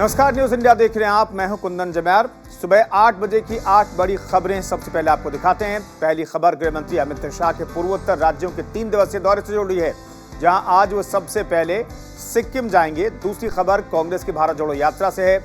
नमस्कार, news India देख रहे हैं आप। मैं हूं कुंदन जमैर। सुबह 8 बजे की 8 बड़ी खबरें सबसे पहले आपको दिखाते हैं। पहली खबर गृह मंत्री अमित शाह के पूर्वोत्तर राज्यों के 3 दिवसीय दौरे से जुड़ी है, जहां आज वो सबसे पहले सिक्किम जाएंगे। दूसरी खबर कांग्रेस की भारत जोड़ो यात्रा से है,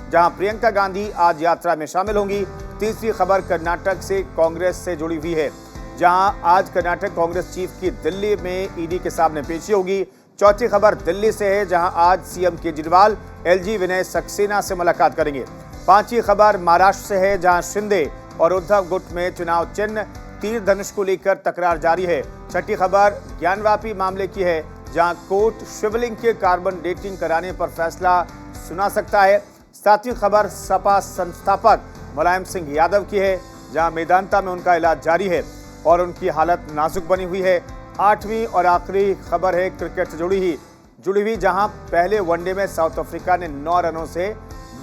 जहां प्रियंका गांधी आज यात्रा में शामिल होंगी। तीसरी खबर कर्नाटक से कांग्रेस से जुड़ी हुई है, जहां आज कर्नाटक कांग्रेस चीफ की दिल्ली में ईडी के सामने पेशी होगी। चौथी खबर दिल्ली से है, जहां आज सीएम केजरीवाल एलजी विनय सक्सेना से मुलाकात करेंगे। पांचवी खबर महाराष्ट्र से है, जहां शिंदे और उद्धव गुट में चुनाव चिन्ह तीर धनुष को लेकर तकरार जारी है। छठी खबर ज्ञानवापी मामले की है, जहां कोर्ट शिवलिंग के कार्बन डेटिंग कराने पर फैसला सुना सकता है। सातवीं खबर सपा संस्थापक मुलायम सिंह यादव की है, जहां मेदांता में उनका इलाज जारी है और उनकी हालत नाजुक बनी हुई है। आठवीं और आखिरी खबर है क्रिकेट से जुड़ी हुई, जहां पहले वनडे में साउथ अफ्रीका ने 9 रनों से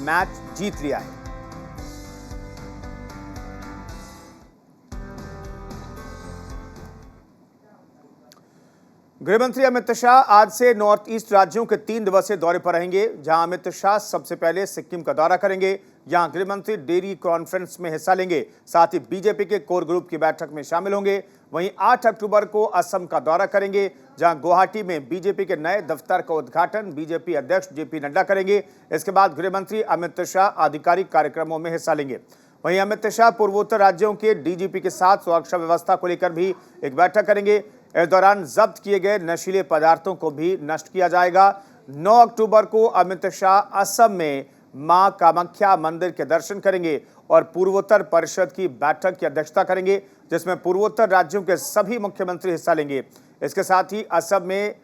मैच जीत लिया है। गृहमंत्री अमित शाह आज से नॉर्थ ईस्ट राज्यों के 3 दिवसीय दौरे पर रहेंगे, जहां अमित शाह सबसे पहले सिक्किम का दौरा करेंगे। यहां गृहमंत्री डेरी कॉन्फ्रेंस में हिस्सा लेंगे, साथ ही बीजेपी के कोर ग्रुप की बैठक में शामिल होंगे। वहीं 8 अक्टूबर को असम का दौरा करेंगे, जहां गुवाहाटी में बीजेपी के नए दफ्तर का उद्घाटन बीजेपी अध्यक्ष जेपी नड्डा करेंगे। इसके बाद गृहमंत्री अमित शाह आधिकारिक कार्यक्रमों में हिस्सा लेंगे। वहीं अमित शाह पूर्वोत्तर राज्यों के डीजीपी के साथ सुरक्षा व्यवस्था को लेकर भी एक बैठक करेंगे। इस दौरान जब्त किए गए नशीले पदार्थों को भी नष्ट किया जाएगा। 9 अक्टूबर को अमित शाह असम में मां कामाख्या मंदिर के दर्शन करेंगे और पूर्वोत्तर परिषद की बैठक की अध्यक्षता करेंगे, जिसमें पूर्वोत्तर राज्यों के सभी मुख्यमंत्री हिस्सा लेंगे। इसके साथ ही असम में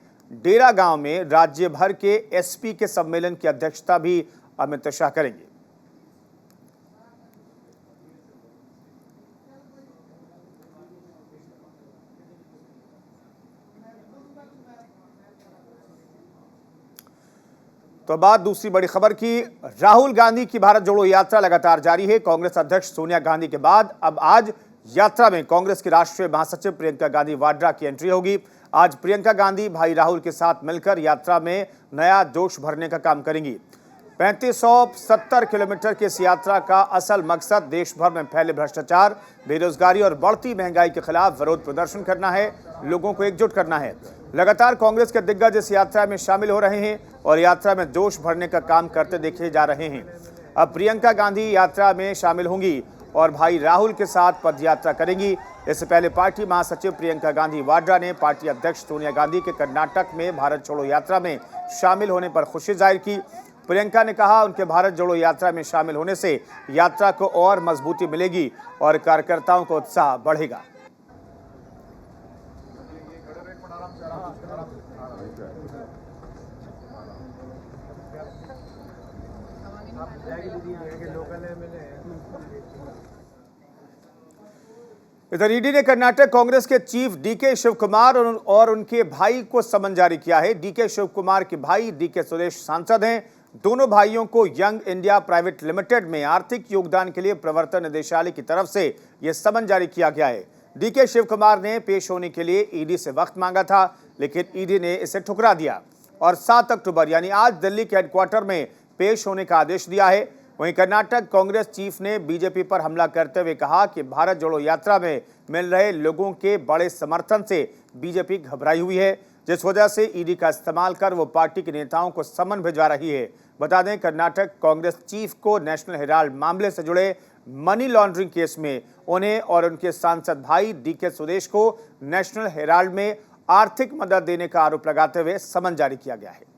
डेरा गांव में राज्य भर के एसपी के सम्मेलन की अध्यक्षता भी अमित शाह करेंगे। तो बात दूसरी बड़ी खबर की। राहुल गांधी की भारत जोड़ो यात्रा लगातार जारी है। कांग्रेस अध्यक्ष सोनिया गांधी के बाद अब आज यात्रा में कांग्रेस की राष्ट्रीय महासचिव प्रियंका गांधी वाड्रा की एंट्री होगी। आज प्रियंका गांधी भाई राहुल के साथ मिलकर यात्रा में नया जोश भरने का काम करेंगी। 3570 किलोमीटर की इस यात्रा का असल मकसद देश भर में फैले भ्रष्टाचार, बेरोजगारी और बढ़ती महंगाई के खिलाफ विरोध प्रदर्शन करना है, लोगों को एकजुट करना है। लगातार कांग्रेस के दिग्गज इस यात्रा में शामिल हो रहे हैं और यात्रा में जोश भरने का काम करते देखे जा रहे हैं। अब प्रियंका गांधी यात्रा में शामिल होंगी और भाई राहुल के साथ पद यात्रा करेंगी। इससे पहले पार्टी महासचिव प्रियंका गांधी वाड्रा ने पार्टी अध्यक्ष सोनिया गांधी के कर्नाटक में भारत जोड़ो यात्रा में शामिल होने पर खुशी जाहिर की। प्रियंका ने कहा, उनके भारत जोड़ो यात्रा में शामिल होने से यात्रा को और मजबूती मिलेगी और कार्यकर्ताओं का उत्साह बढ़ेगा। इधर ईडी ने कर्नाटक कांग्रेस के चीफ डीके शिव कुमार और उनके भाई को समन जारी किया है। डीके शिव कुमार के भाई डीके सुरेश सांसद हैं। दोनों भाइयों को यंग इंडिया प्राइवेट लिमिटेड में आर्थिक योगदान के लिए प्रवर्तन निदेशालय की तरफ से यह समन जारी किया गया है। डीके शिव कुमार ने पेश होने के लिए ईडी से वक्त मांगा था, लेकिन ईडी ने इसे ठुकरा दिया और 7 अक्टूबर यानी आज दिल्ली के हेडक्वार्टर में पेश होने का आदेश दिया है। वहीं कर्नाटक कांग्रेस चीफ ने बीजेपी पर हमला करते हुए कहा कि भारत जोड़ो यात्रा में मिल रहे लोगों के बड़े समर्थन से बीजेपी घबराई हुई है, जिस वजह से ईडी का इस्तेमाल कर वो पार्टी के नेताओं को समन भिजवा रही है। बता दें, कर्नाटक कांग्रेस चीफ को नेशनल हेराल्ड मामले से जुड़े मनी लॉन्ड्रिंग केस में उन्हें और उनके सांसद भाई डीके सुरेश को नेशनल हेराल्ड में आर्थिक मदद देने का आरोप लगाते हुए समन जारी किया गया है।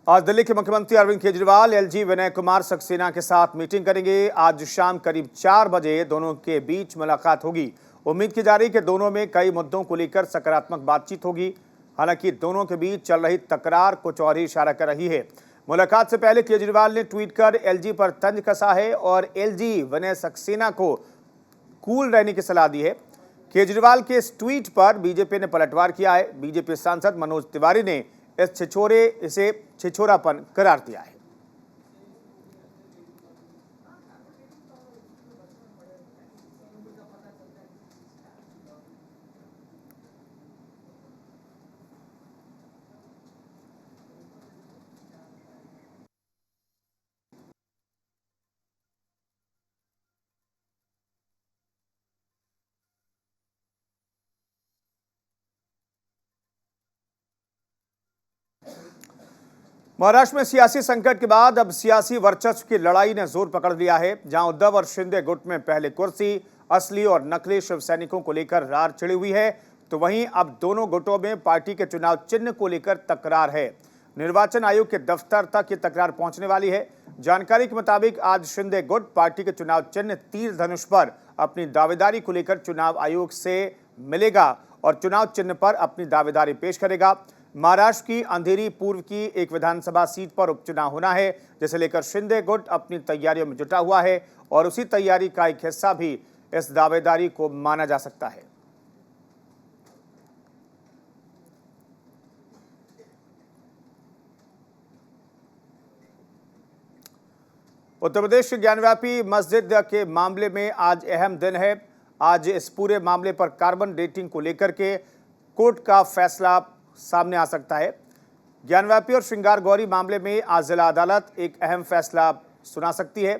आज दिल्ली के मुख्यमंत्री अरविंद केजरीवाल एलजी विनय कुमार सक्सेना के साथ मीटिंग करेंगे। आज शाम करीब 4 बजे दोनों के बीच मुलाकात होगी। उम्मीद की जा रही है कि दोनों में कई मुद्दों को लेकर सकारात्मक बातचीत होगी। हालांकि दोनों के बीच चल रही तकरार कुछ और ही इशारा कर रही है। मुलाकात से पहले केजरीवाल ने ट्वीट कर एलजी पर तंज कसा है और एलजी विनय सक्सेना को कूल रहने की सलाह दी है। केजरीवाल के इस ट्वीट पर बीजेपी ने पलटवार किया है। बीजेपी सांसद मनोज तिवारी ने इसे छिछोरापन करार दिया है। महाराष्ट्र में सियासी संकट के बाद अब सियासी वर्चस्व की लड़ाई ने जोर पकड़ लिया है। जहां उद्धव और शिंदे गुट में पहले कुर्सी, असली और नकली शिव सैनिकों को लेकर रार छिड़ी हुई है, तो वहीं अब दोनों गुटों में पार्टी के चुनाव चिन्ह को लेकर तकरार है। निर्वाचन आयोग के दफ्तर तक ये तकरार पहुंचने वाली है। जानकारी के मुताबिक आज शिंदे गुट पार्टी के चुनाव चिन्ह तीर धनुष पर अपनी दावेदारी को लेकर चुनाव आयोग से मिलेगा और चुनाव चिन्ह पर अपनी दावेदारी पेश करेगा। महाराष्ट्र की अंधेरी पूर्व की एक विधानसभा सीट पर उपचुनाव होना है, जिसे लेकर शिंदे गुट अपनी तैयारियों में जुटा हुआ है और उसी तैयारी का एक हिस्सा भी इस दावेदारी को माना जा सकता है। उत्तर प्रदेश के ज्ञानव्यापी मस्जिद के मामले में आज अहम दिन है। आज इस पूरे मामले पर कार्बन डेटिंग को लेकर के कोर्ट का फैसला सामने आ सकता है। ज्ञानव्यापी और श्रृंगार गौरी मामले में आज जिला अदालत एक अहम फैसला सुना सकती है।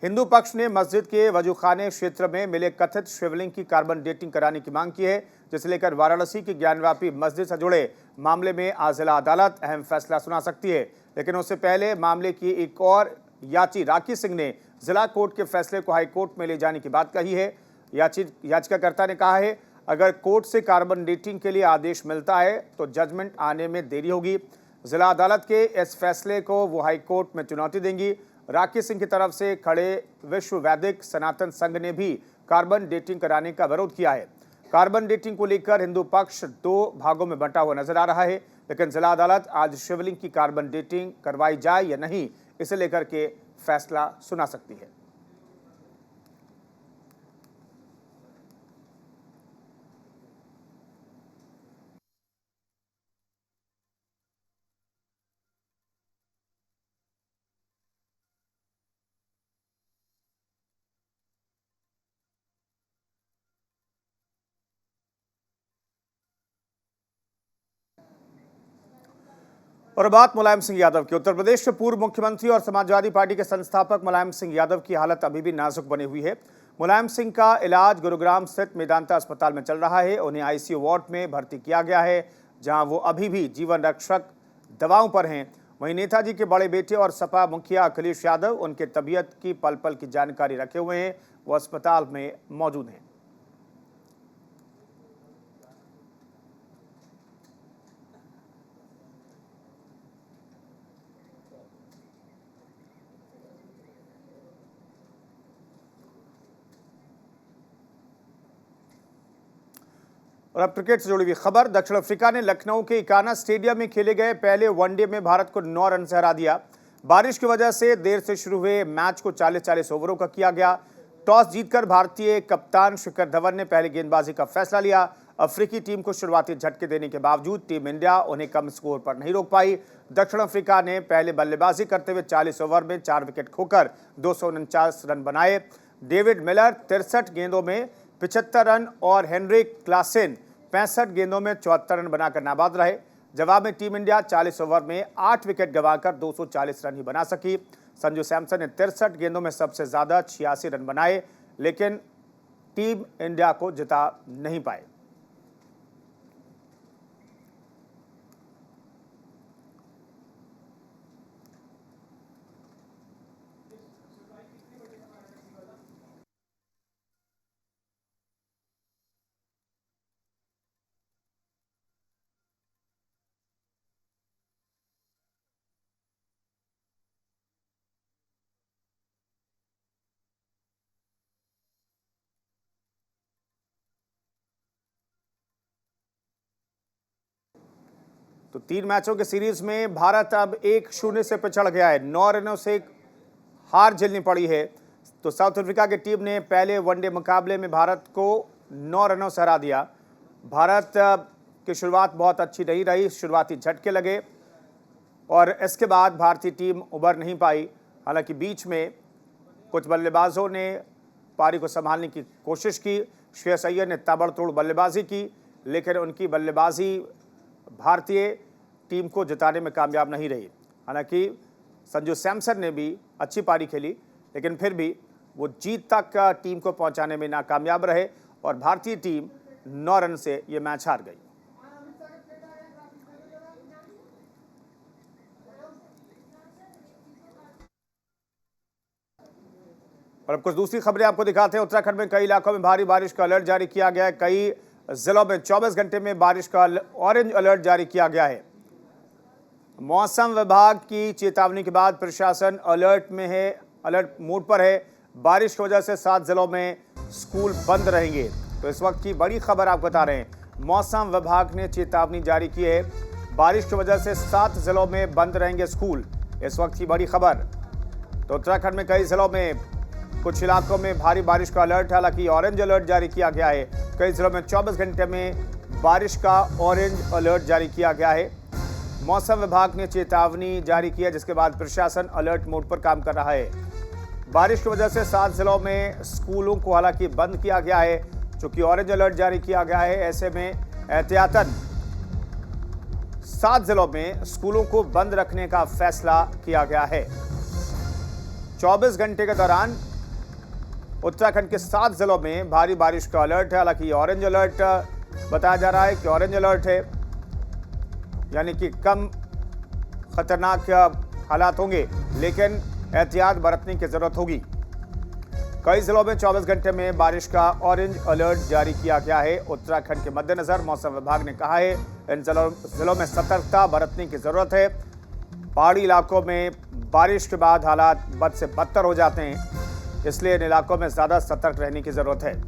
हिंदू पक्ष ने मस्जिद के वजूखाने क्षेत्र में मिले कथित शिवलिंग की कार्बन डेटिंग कराने की मांग की है, जिसे लेकर वाराणसी की ज्ञानव्यापी मस्जिद से जुड़े मामले में आज जिला अदालत अहम फैसला सुना सकती है। लेकिन उससे पहले मामले की एक और याची राखी सिंह ने जिला कोर्ट के फैसले को हाईकोर्ट में ले जाने की बात कही है। याचिकाकर्ता ने कहा है, अगर कोर्ट से कार्बन डेटिंग के लिए आदेश मिलता है तो जजमेंट आने में देरी होगी। जिला अदालत के इस फैसले को वो हाईकोर्ट में चुनौती देंगी। राखी सिंह की तरफ से खड़े विश्व वैदिक सनातन संघ ने भी कार्बन डेटिंग कराने का विरोध किया है। कार्बन डेटिंग को लेकर हिंदू पक्ष दो भागों में बंटा हुआ नजर आ रहा है, लेकिन जिला अदालत आज शिवलिंग की कार्बन डेटिंग करवाई जाए या नहीं, इसे लेकर के फैसला सुना सकती है। और बात मुलायम सिंह यादव की। उत्तर प्रदेश के पूर्व मुख्यमंत्री और समाजवादी पार्टी के संस्थापक मुलायम सिंह यादव की हालत अभी भी नाजुक बनी हुई है। मुलायम सिंह का इलाज गुरुग्राम स्थित मेदांता अस्पताल में चल रहा है। उन्हें आईसीयू वार्ड में भर्ती किया गया है, जहां वो अभी भी जीवन रक्षक दवाओं पर हैं। वहीं नेताजी के बड़े बेटे और सपा मुखिया अखिलेश यादव उनके तबीयत की पल पल की जानकारी रखे हुए हैं। वो अस्पताल में मौजूद हैं। और अब क्रिकेट से जुड़ी हुई खबर। दक्षिण अफ्रीका ने लखनऊ के इकाना स्टेडियम में खेले गए पहले वनडे में भारत को 9 रन से हरा दिया। बारिश की वजह से देर से शुरू हुए मैच को 40-40 ओवरों का किया गया। टॉस जीतकर भारतीय कप्तान शिखर धवन ने पहले गेंदबाजी का फैसला लिया। अफ्रीकी टीम को शुरुआती झटके देने के बावजूद टीम इंडिया उन्हें कम स्कोर पर नहीं रोक पाई। दक्षिण अफ्रीका ने पहले बल्लेबाजी करते हुए 40 ओवर में 4 विकेट खोकर 249 रन बनाए। डेविड मिलर 63 गेंदों में 75 रन और हेनरिक क्लासेन 65 गेंदों में 74 रन बनाकर नाबाद रहे। जवाब में टीम इंडिया 40 ओवर में 8 विकेट गंवाकर 240 रन ही बना सकी। संजू सैमसन ने 63 गेंदों में सबसे ज्यादा 86 रन बनाए, लेकिन टीम इंडिया को जिता नहीं पाए। तो 3 मैचों के सीरीज में भारत अब 1-0 से पिछड़ गया है। 9 रनों से हार झेलनी पड़ी है। तो साउथ अफ्रीका की टीम ने पहले वनडे मुकाबले में भारत को 9 रनों से हरा दिया। भारत की शुरुआत बहुत अच्छी नहीं रही, शुरुआती झटके लगे और इसके बाद भारतीय टीम उबर नहीं पाई। हालांकि बीच में कुछ बल्लेबाजों ने पारी को संभालने की कोशिश की। श्रेयस अय्यर ने ताबड़तोड़ बल्लेबाजी की, लेकिन उनकी बल्लेबाजी भारतीय टीम को जिताने में कामयाब नहीं रही। हालांकि संजू सैमसन ने भी अच्छी पारी खेली, लेकिन फिर भी वो जीत तक टीम को पहुंचाने में नाकामयाब रहे और भारतीय टीम 9 रन से ये मैच हार गई। और अब कुछ दूसरी खबरें आपको दिखाते हैं। उत्तराखंड में कई इलाकों में भारी बारिश का अलर्ट जारी किया गया है। कई जिलों में 24 घंटे में बारिश का ऑरेंज अलर्ट जारी किया गया है। मौसम विभाग की चेतावनी के बाद प्रशासन अलर्ट मोड पर है। बारिश की वजह से 7 जिलों में स्कूल बंद रहेंगे। तो इस वक्त की बड़ी खबर आपको बता रहे हैं, मौसम विभाग ने चेतावनी जारी की है। बारिश की वजह से 7 जिलों में बंद रहेंगे स्कूल। इस वक्त की बड़ी खबर। तो उत्तराखंड में कई जिलों में, कुछ इलाकों में भारी बारिश का अलर्ट, हालांकि ऑरेंज अलर्ट जारी किया गया है। कई जिलों में 24 घंटे में बारिश का ऑरेंज अलर्ट जारी किया गया है। मौसम विभाग ने चेतावनी जारी की है, जिसके बाद प्रशासन अलर्ट मोड पर काम कर रहा है। बारिश की वजह से 7 जिलों में स्कूलों को हालांकि बंद किया गया है, चूंकि ऑरेंज अलर्ट जारी किया गया है। ऐसे में एहतियातन 7 जिलों में स्कूलों को बंद रखने का फैसला किया गया है। 24 घंटे के दौरान उत्तराखंड के 7 जिलों में भारी बारिश का अलर्ट है। हालांकि ऑरेंज अलर्ट बताया जा रहा है कि ऑरेंज अलर्ट है, यानी कि कम खतरनाक हालात होंगे, लेकिन एहतियात बरतने की जरूरत होगी। कई जिलों में 24 घंटे में बारिश का ऑरेंज अलर्ट जारी किया गया है। उत्तराखंड के मद्देनजर मौसम विभाग ने कहा है, इन जिलों में सतर्कता बरतने की जरूरत है। पहाड़ी इलाकों में बारिश के बाद हालात बद से बदतर हो जाते हैं, इसलिए इन इलाकों में ज्यादा सतर्क रहने की जरूरत है।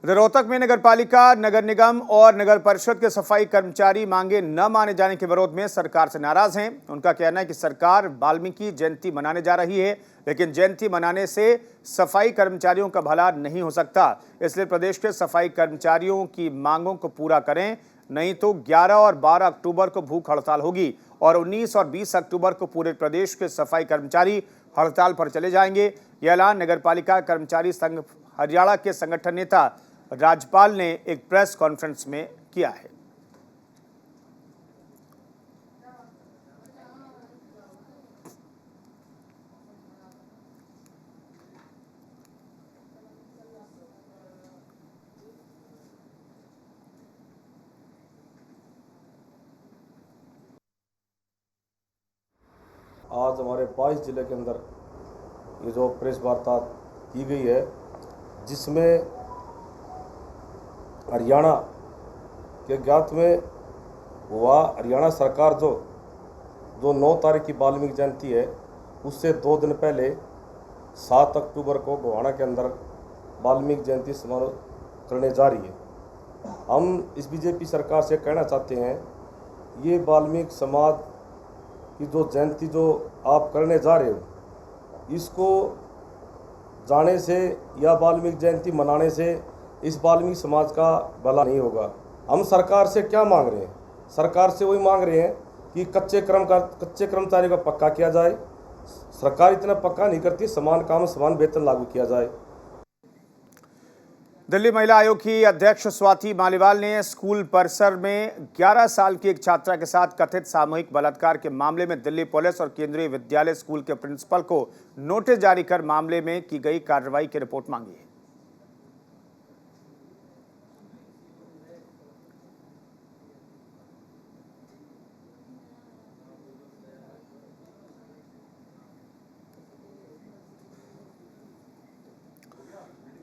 रोहतक में नगरपालिका, नगर निगम और नगर परिषद के सफाई कर्मचारी मांगे न माने जाने के विरोध में सरकार से नाराज हैं। उनका कहना है कि सरकार वाल्मीकि जयंती मनाने जा रही है, लेकिन जयंती मनाने से सफाई कर्मचारियों का भला नहीं हो सकता। इसलिए प्रदेश के सफाई कर्मचारियों की मांगों को पूरा करें, नहीं तो 11 और 12 अक्टूबर को भूख हड़ताल होगी और 19 और 20 अक्टूबर को पूरे प्रदेश के सफाई कर्मचारी हड़ताल पर चले जाएंगे। यह ऐलान नगरपालिका कर्मचारी संघ हरियाणा के संगठन नेता राज्यपाल ने एक प्रेस कॉन्फ्रेंस में किया है। आज हमारे 22 जिले के अंदर ये जो प्रेस वार्ता की गई है, जिसमें हरियाणा के ज्ञात में हुआ, हरियाणा सरकार जो 9 तारीख की वाल्मीकि जयंती है, उससे 2 दिन पहले 7 अक्टूबर को गोहाना के अंदर वाल्मीकि जयंती समारोह करने जा रही है। हम इस बीजेपी सरकार से कहना चाहते हैं, ये वाल्मीकि समाज की जो जयंती जो आप करने जा रहे हो, इसको जाने से या वाल्मीकि जयंती मनाने से इस वाल्मीकि समाज का भला नहीं होगा। हम सरकार से क्या मांग रहे हैं? सरकार से वही मांग रहे हैं कि कच्चे कर्मचारी का पक्का किया जाए। सरकार इतना पक्का नहीं करती, समान काम समान वेतन लागू किया जाए। दिल्ली महिला आयोग की अध्यक्ष स्वाति मालीवाल ने स्कूल परिसर में 11 साल की एक छात्रा के साथ कथित सामूहिक बलात्कार के मामले में दिल्ली पुलिस और केंद्रीय विद्यालय स्कूल के प्रिंसिपल को नोटिस जारी कर मामले में की गई कार्रवाई की रिपोर्ट मांगी है।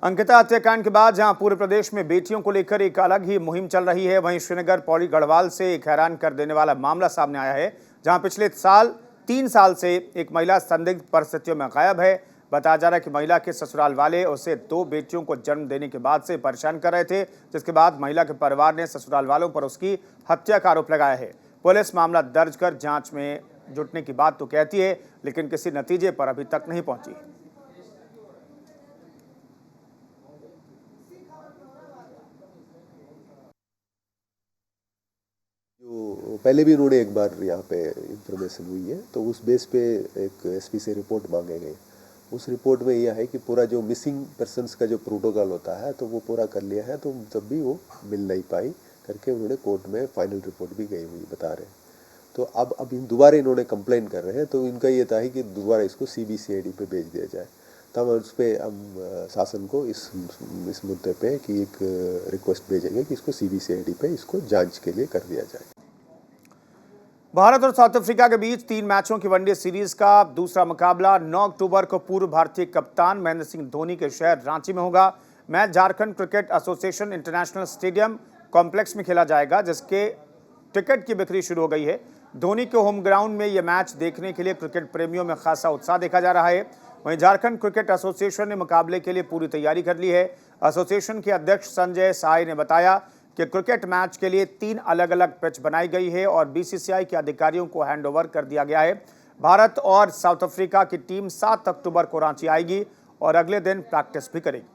अंकिता हत्याकांड के बाद जहां पूरे प्रदेश में बेटियों को लेकर एक अलग ही मुहिम चल रही है, वहीं श्रीनगर पौड़ी गढ़वाल से एक हैरान कर देने वाला मामला सामने आया है, जहां पिछले 3 साल से एक महिला संदिग्ध परिस्थितियों में गायब है। बताया जा रहा है कि महिला के ससुराल वाले उसे 2 बेटियों को जन्म देने के बाद से परेशान कर रहे थे, जिसके बाद महिला के परिवार ने ससुराल वालों पर उसकी हत्या का आरोप लगाया है। पुलिस मामला दर्ज कर जांच में जुटने की बात तो कहती है, लेकिन किसी नतीजे पर अभी तक नहीं पहुंची है। जो पहले भी उन्होंने एक बार यहाँ पे इंफॉर्मेशन हुई है, तो उस बेस पे एक एसपी से रिपोर्ट मांगे गए। उस रिपोर्ट में यह है कि पूरा जो मिसिंग पर्सनस का जो प्रोटोकॉल होता है तो वो पूरा कर लिया है, तो तब भी वो मिल नहीं पाई करके उन्होंने कोर्ट में फाइनल रिपोर्ट भी गई हुई बता रहे हैं। तो अब दोबारा इन्होंने कंप्लेन कर रहे हैं, तो इनका ये था कि दोबारा इसको CBCID पे भेज दिया जाए। तब उस पर हम शासन को इस मुद्दे पे कि एक रिक्वेस्ट भेजेंगे कि इसको CBCID पे इसको जांच के लिए कर दिया जाए। भारत और साउथ अफ्रीका के बीच 3 मैचों की वनडे सीरीज का दूसरा मुकाबला 9 अक्टूबर को पूर्व भारतीय कप्तान महेंद्र सिंह धोनी के शहर रांची में होगा। Match Jharkhand cricket association international stadium complex में खेला जाएगा, जिसके टिकट की बिक्री शुरू हो गई है। धोनी के होम ग्राउंड में यह मैच देखने के लिए क्रिकेट प्रेमियों में खासा उत्साह देखा जा रहा है। वहीं झारखंड क्रिकेट एसोसिएशन ने मुकाबले के लिए पूरी तैयारी कर ली है। एसोसिएशन के अध्यक्ष संजय साय ने बताया कि क्रिकेट मैच के लिए 3 अलग-अलग पिच बनाई गई है और BCCI के अधिकारियों को हैंडओवर कर दिया गया है। भारत और साउथ अफ्रीका की टीम 7 अक्टूबर को रांची आएगी और अगले दिन प्रैक्टिस भी करेगी।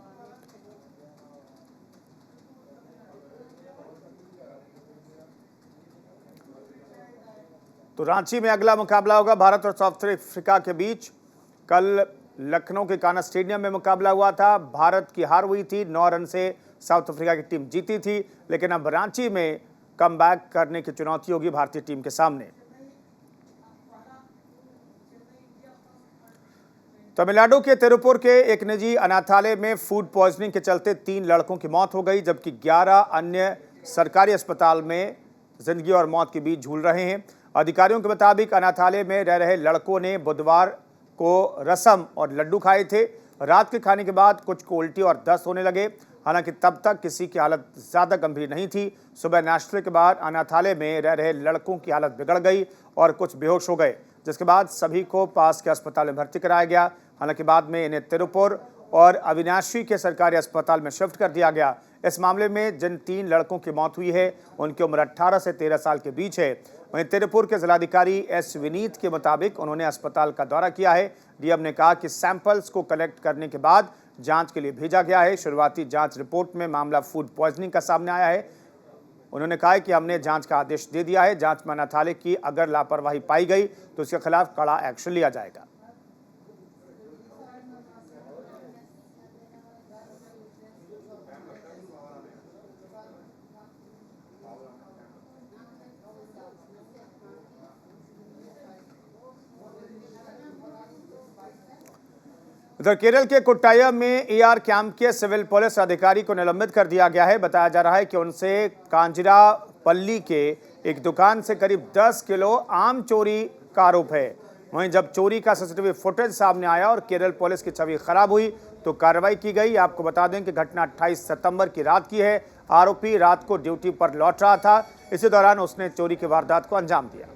तो रांची में अगला मुकाबला होगा भारत और साउथ अफ्रीका के बीच। कल लखनऊ के कान्हा स्टेडियम में मुकाबला हुआ था। भारत की हार हुई थी, 9 रन से साउथ अफ्रीका की टीम जीती थी, लेकिन अब रांची में कमबैक करने की चुनौती होगी भारतीय टीम के सामने। तमिलनाडु के तिरुपुर के एक निजी अनाथालय में फूड पॉइजनिंग के चलते 3 लड़कों की मौत हो गई, जबकि 11 अन्य सरकारी अस्पताल में जिंदगी और मौत के बीच झूल रहे हैं। अधिकारियों के मुताबिक अनाथालय में रह रहे लड़कों ने बुधवार को रसम और लड्डू खाए थे। रात के खाने के बाद कुछ को उल्टी और दस्त होने लगे। हालांकि तब तक किसी की हालत ज़्यादा गंभीर नहीं थी। सुबह नाश्ते के बाद अनाथालय में रह रहे लड़कों की हालत बिगड़ गई और कुछ बेहोश हो गए, जिसके बाद सभी को पास के अस्पताल में भर्ती कराया गया। हालांकि बाद में इन्हें तिरुपुर और अविनाशी के सरकारी अस्पताल में शिफ्ट कर दिया गया। इस मामले में जिन 3 लड़कों की मौत हुई है उनकी उम्र 18 से 13 साल के बीच है। वहीं तिरुपुर के जिलाधिकारी S विनीत के मुताबिक उन्होंने अस्पताल का दौरा किया है। डीएम ने कहा कि सैंपल्स को कलेक्ट करने के बाद जांच के लिए भेजा गया है। शुरुआती जांच रिपोर्ट में मामला फूड पॉइजनिंग का सामने आया है। उन्होंने कहा कि हमने जांच का आदेश दे दिया है। जांच में अनाथालय की अगर लापरवाही पाई गई तो उसके खिलाफ कड़ा एक्शन लिया जाएगा। इधर केरल के कोट्टायम में AR कैंप के सिविल पुलिस अधिकारी को निलंबित कर दिया गया है। बताया जा रहा है कि उनसे कांजिरापल्ली के एक दुकान से करीब 10 किलो आम चोरी का आरोप है। वहीं जब चोरी का CCTV फुटेज सामने आया और केरल पुलिस की छवि खराब हुई तो कार्रवाई की गई। आपको बता दें कि घटना 28 सितंबर की रात की है। आरोपी रात को ड्यूटी पर लौट रहा था। इसी दौरान उसने चोरी की वारदात को अंजाम दिया।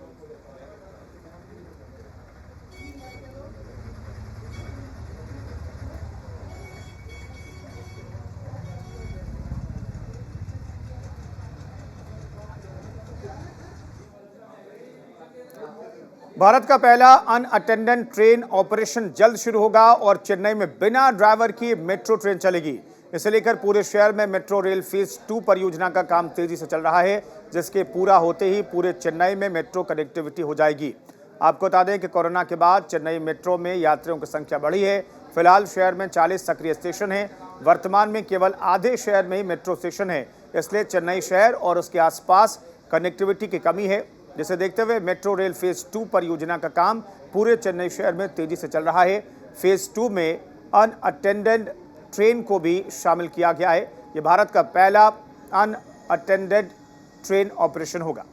भारत का पहला अनअटेंडेंट ट्रेन ऑपरेशन जल्द शुरू होगा और चेन्नई में बिना ड्राइवर की मेट्रो ट्रेन चलेगी। इसे लेकर पूरे शहर में मेट्रो रेल फेज 2 परियोजना का काम तेजी से चल रहा है, जिसके पूरा होते ही पूरे चेन्नई में मेट्रो कनेक्टिविटी हो जाएगी। आपको बता दें कि कोरोना के बाद चेन्नई मेट्रो में यात्रियों की संख्या बढ़ी है। फिलहाल शहर में 40 सक्रिय स्टेशन हैं। वर्तमान में केवल आधे शहर में ही मेट्रो स्टेशन है, इसलिए चेन्नई शहर और उसके आसपास कनेक्टिविटी की कमी है, जिसे देखते हुए मेट्रो रेल फेज 2 परियोजना का काम पूरे चेन्नई शहर में तेजी से चल रहा है। फेज 2 में अनअटेंडेड ट्रेन को भी शामिल किया गया है। ये भारत का पहला अनअटेंडेड ट्रेन ऑपरेशन होगा।